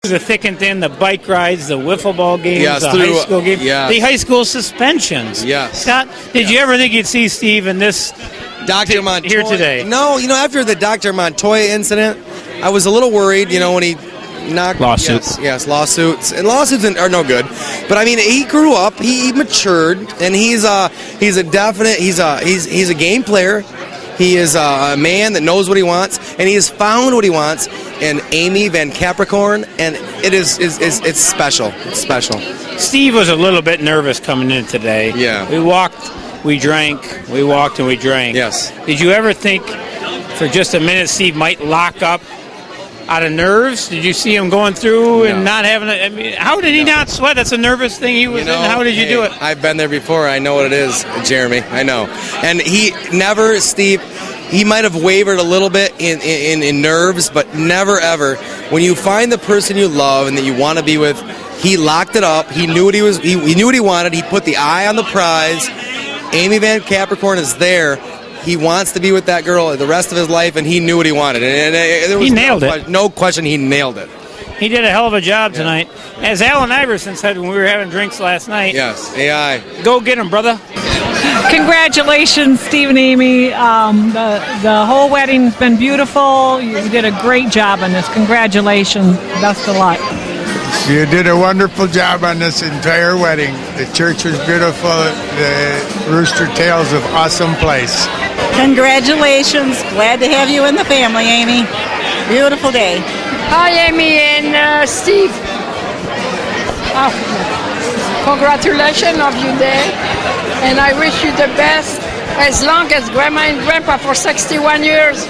The thick and thin, the bike rides, the wiffle ball games, Yes, the high school games, the high school suspensions. Yes. Scott, did you ever think you'd see Steve in this Dr. Montoya here today? No, after the Dr. Montoya incident, I was a little worried, when he knocked lawsuits. Yes, lawsuits. And lawsuits are no good. But I mean, he grew up, he matured, and he's a game player. He is a man that knows what he wants, and he has found what he wants in Amy Van Capricorn, and it's special. It's special. Steve was a little bit nervous coming in today. Yeah. We walked, we drank, we walked, and we drank. Yes. Did you ever think for just a minute Steve might lock up out of nerves? Did you see him going through and not having I mean, how did he not sweat? That's a nervous thing he was in. How did you do it? I've been there before. I know what it is, Jeremy. I know. And Steve, he might have wavered a little bit in nerves, but never, ever. When you find the person you love and that you want to be with, he locked it up. He knew what he knew what he wanted. He put the eye on the prize. Amy Van Capricorn is there. He wants to be with that girl the rest of his life, and he knew what he wanted. And there was he nailed it. No question, he nailed it. He did a hell of a job tonight. As Alan Iverson said when we were having drinks last night. Yes, AI. Go get him, brother. Congratulations, Steve and Amy. The whole wedding's been beautiful. You did a great job on this. Congratulations. Best of luck. You did a wonderful job on this entire wedding. The church was beautiful. The Rooster Tail's an awesome place. Congratulations. Glad to have you in the family, Amy. Beautiful day. Hi, Amy and Steve. Congratulations of your day. And I wish you the best as long as Grandma and Grandpa for 61 years.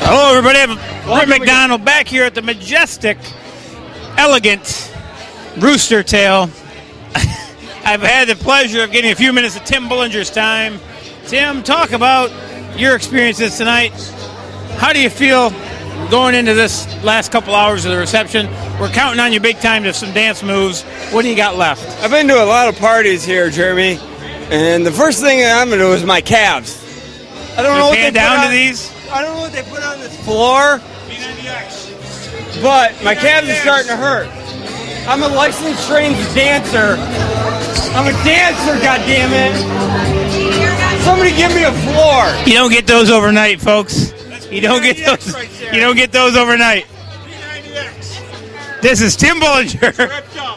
Hello, everybody. Rit MacDonald back here at the majestic, elegant Rooster Tail. I've had the pleasure of getting a few minutes of Tim Bullinger's time. Tim, talk about your experiences tonight. How do you feel going into this last couple hours of the reception? We're counting on you big time to some dance moves. What do you got left? I've been to a lot of parties here, Jeremy, and the first thing that I'm going to do is my calves. I don't know what they down put to these. I don't know what they put on this floor, but my calves are starting to hurt. I'm a licensed trained dancer. I'm a dancer, goddammit. Somebody give me a floor. You don't get those overnight, folks. You don't get those. You don't get those overnight. This is Tim Bullinger,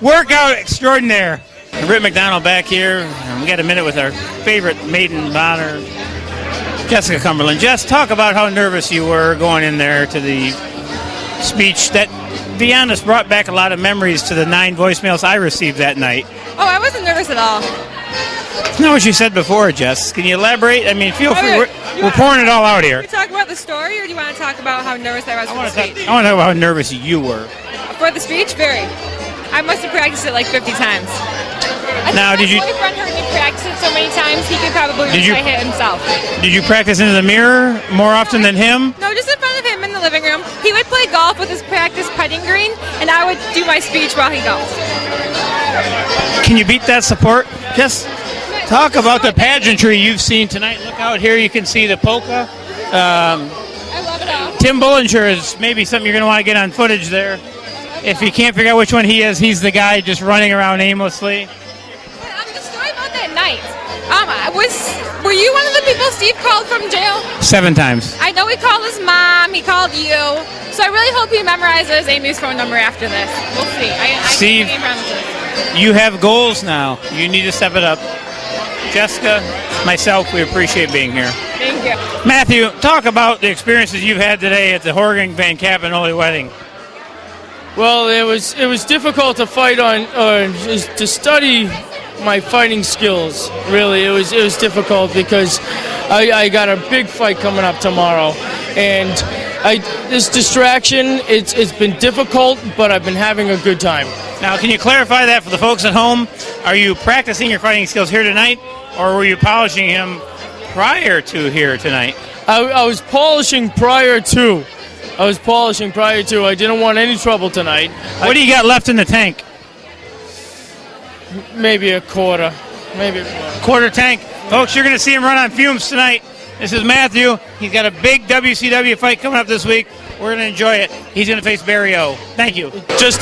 workout extraordinaire. Rit MacDonald back here. We got a minute with our favorite maiden of honor, Jessica Cumberland. Jess, talk about how nervous you were going in there to the speech that, to be honest, brought back a lot of memories to the 9 voicemails I received that night. Oh, I wasn't nervous at all. I know what you said before, Jess. Can you elaborate? I mean, feel free. We're pouring it all out here. Can we talk about the story, or do you want to talk about how nervous I was for the speech? I want to talk about how nervous you were. For the speech? Very. I must have practiced it like 50 times. Now, did you? My boyfriend heard me practice it so many times, he could probably recite it himself. Did you practice into the mirror more often than him? No, just in front of him in the living room. He would play golf with his practice putting green, and I would do my speech while he golfed. Can you beat that support? Just talk about the pageantry you've seen tonight. Look out here, you can see the polka. I love it all. Tim Bullinger is maybe something you're going to want to get on footage there. If you can't figure out which one he is, he's the guy just running around aimlessly. The story about that night. Were you one of the people Steve called from jail? 7 times. I know he called his mom, he called you. So I really hope he memorizes Amy's phone number after this. We'll see. Steve, you have goals now. You need to step it up. Jessica, myself, we appreciate being here. Thank you. Matthew, talk about the experiences you've had today at the Horgan Van Capricorn wedding. Well, it was difficult to fight on, to study my fighting skills. Really, it was difficult because I got a big fight coming up tomorrow, and this distraction, it's been difficult, but I've been having a good time. Now, can you clarify that for the folks at home? Are you practicing your fighting skills here tonight, or were you polishing him prior to here tonight? I was polishing prior to. I didn't want any trouble tonight. What do you got left in the tank? Maybe a quarter. Quarter tank. Folks, you're going to see him run on fumes tonight. This is Matthew. He's got a big WCW fight coming up this week. We're going to enjoy it. He's going to face Barry O. Thank you. Just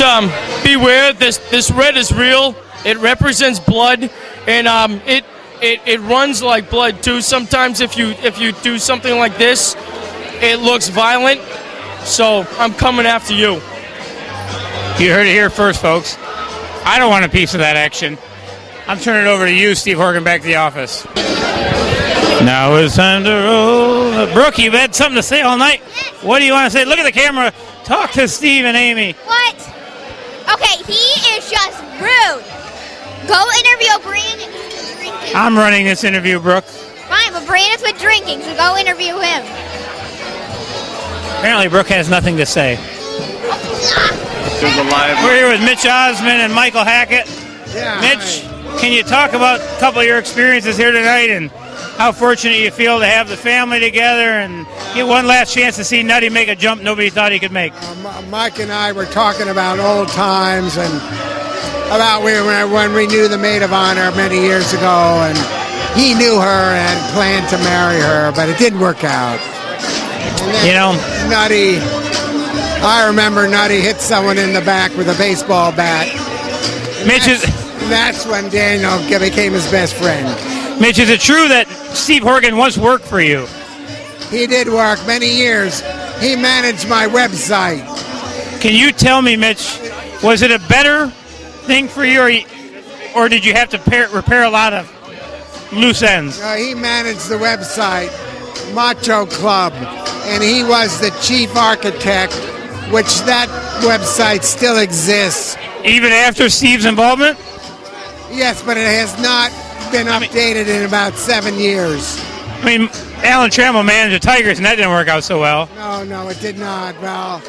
beware. This red is real. It represents blood, and it runs like blood too. Sometimes if you do something like this, it looks violent. So I'm coming after you. You heard it here first, folks. I don't want a piece of that action. I'm turning it over to you, Steve Horgan, back to the office. Now it's time to roll. Brooke, you've had something to say all night. What do you want to say? Look at the camera. Talk to Steve and Amy. What? Okay, he is just rude. Go interview Brandon who's been drinking. I'm running this interview, Brooke. Fine, but Brandon's been drinking, so go interview him. Apparently, Brooke has nothing to say. We're here with Mitch Osmond and Michael Hackett. Yeah, Mitch, can you talk about a couple of your experiences here tonight and how fortunate you feel to have the family together and get one last chance to see Nutty make a jump nobody thought he could make? Mike and I were talking about old times and about when we knew the maid of honor many years ago, and he knew her and planned to marry her, but it didn't work out. You know, Nutty, I remember Nutty hit someone in the back with a baseball bat. That's when Daniel became his best friend. Mitch, is it true that Steve Horgan once worked for you? He did work many years. He managed my website. Can you tell me, Mitch, was it a better thing for you, or did you have to repair a lot of loose ends? He managed the website, Macho Club, and he was the chief architect, which that website still exists. Even after Steve's involvement? Yes, but it has not been updated in about 7 years. I mean, Alan Trammell managed the Tigers, and that didn't work out so well. No, it did not. Well,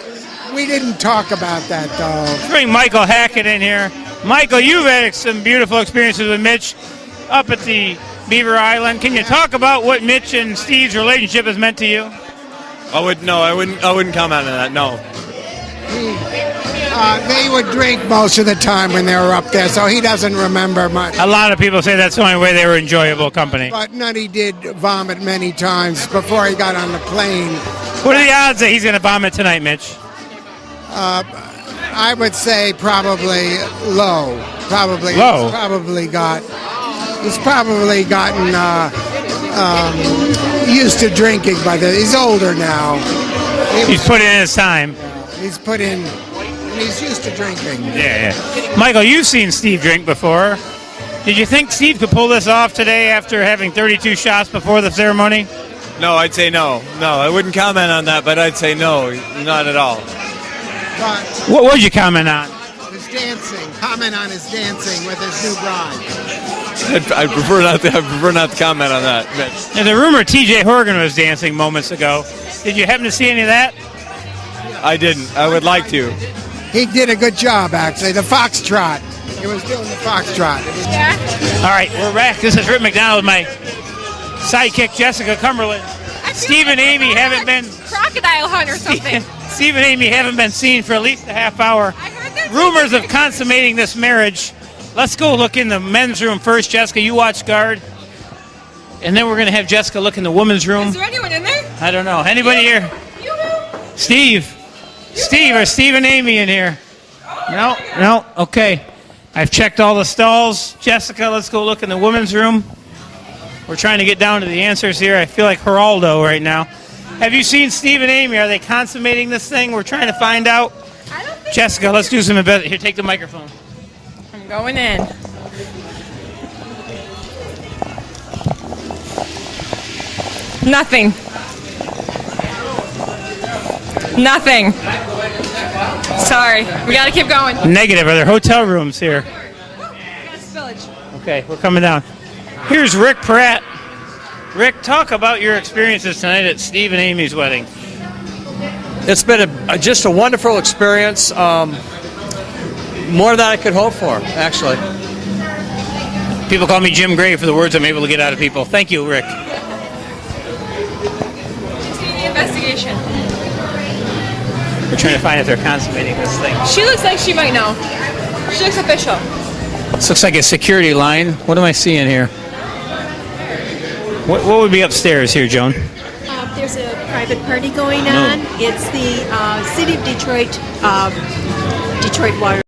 we didn't talk about that, though. Let's bring Michael Hackett in here. Michael, you've had some beautiful experiences with Mitch up at the Beaver Island. Can you talk about what Mitch and Steve's relationship has meant to you? I wouldn't comment on that. No. They would drink most of the time when they were up there, so he doesn't remember much. A lot of people say that's the only way they were enjoyable company. But Nutty did vomit many times before he got on the plane. What are the odds that he's going to vomit tonight, Mitch? I would say probably low. Probably low. He's probably gotten used to drinking by he's older now. He's put in his time. He's put in. He's used to drinking. Yeah. Michael, you've seen Steve drink before. Did you think Steve could pull this off today after having 32 shots before the ceremony? No, I'd say no. No, I wouldn't comment on that, but I'd say no, not at all. But what would you comment on? His dancing. Comment on his dancing with his new bride. I prefer not to comment on that, Mitch. There's a rumor T.J. Horgan was dancing moments ago. Did you happen to see any of that? I didn't. I would like to. He did a good job, actually. The foxtrot. He was doing the foxtrot. Yeah. All right, we're back. This is Rit MacDonald with my sidekick, Jessica Cumberland. Steve and Amy haven't been... Crocodile hunt or something. Steve and Amy haven't been seen for at least a half hour. Rumors of consummating this marriage. Let's go look in the men's room first. Jessica, you watch guard. And then we're going to have Jessica look in the women's room. Is there anyone in there? I don't know. Anybody here? Steve. Are Steve and Amy in here? No. Okay. I've checked all the stalls. Jessica, let's go look in the women's room. We're trying to get down to the answers here. I feel like Geraldo right now. Have you seen Steve and Amy? Are they consummating this thing? We're trying to find out. I don't think Jessica, let's do some investigation. Here, take the microphone. I'm going in. Nothing. Sorry. We got to keep going. Negative. Are there hotel rooms here? Okay, we're coming down. Here's Rick Pratt. Rick, talk about your experiences tonight at Steve and Amy's wedding. It's been just a wonderful experience. More than I could hope for, actually. People call me Jim Gray for the words I'm able to get out of people. Thank you, Rick. The investigation. We're trying to find if they're consummating this thing. She looks like she might know. She looks official. This looks like a security line. What am I seeing here? What would be upstairs here, Joan? There's a private party going on. It's the City of Detroit, Detroit Water.